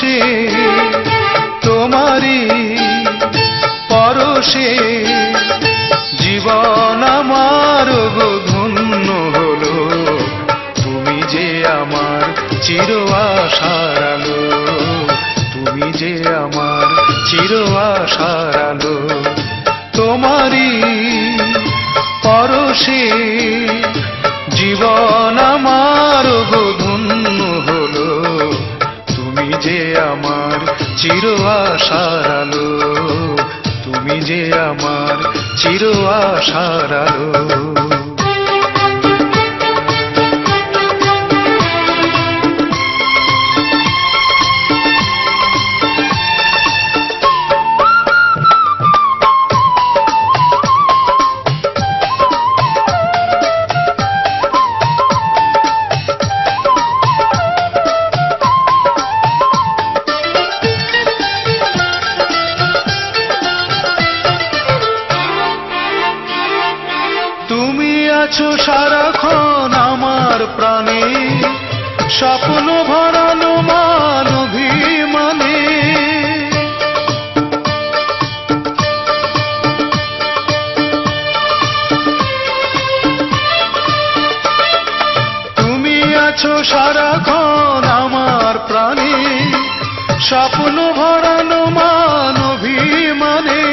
পরশে তোমারি পরশে জীবন আমার গো ধন্য হলো। তুমি যে আমার চির আশার আলো, তুমি যে আমার চির আশার আলো। তোমারি পরশে জীবন আমার গো ধন্য হলো। তুমি যে আমার চির আশার আলো, তুমি যে আমার চির আশার আলো। তুমি আছো সারাক্ষণ আমার প্রাণে, স্বপ্ন ভরানো মান অভিমানে। তুমি আছো সারাক্ষণ আমার প্রাণে, স্বপ্ন ভরানো মান অভিমানে।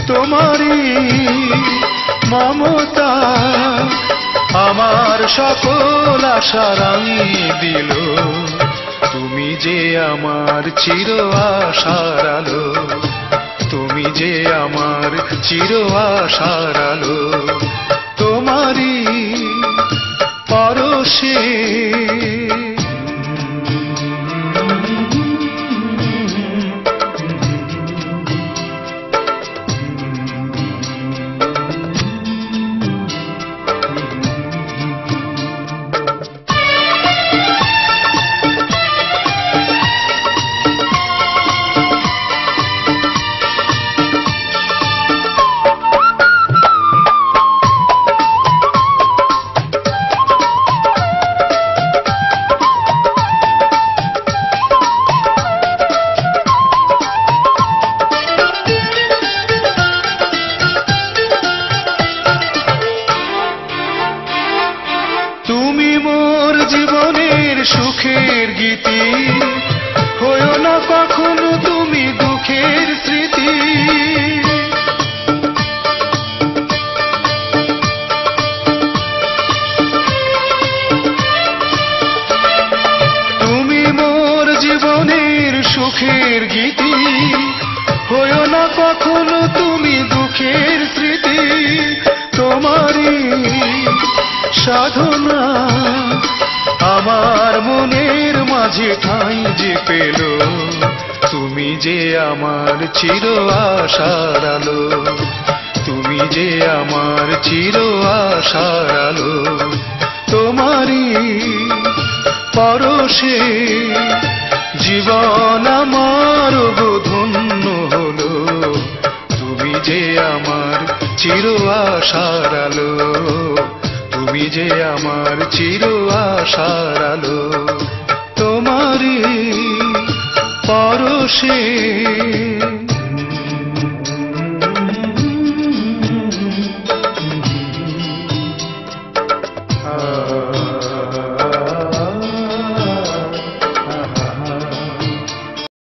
তোমারি মমতা আমার সকল আশা রাঙিয়ে দিল। তুমি যে আমার চির আশার আলো, তুমি যে আমার চির আশার আলো। তোমারি পরশে জীবনের সুখের গীতি, হয়ো না কখনো তুমি দুঃখের স্মৃতি। তুমি মোর জীবনের সুখের গীতি, হয়ো না কখনো তুমি দুঃখের স্মৃতি। তোমারি সাধনা আমার মনের মাঝে ঠাঁই যে পেল। তুমি যে আমার চির আশার আলো, তুমি যে আমার চির আশার আলো। তোমারি পরশে জীবন আমার গো ধন্য হলো। তুমি যে আমার চির আশার আলো, তুমি যে আমার চির আশার আলো। তোমারি পরশে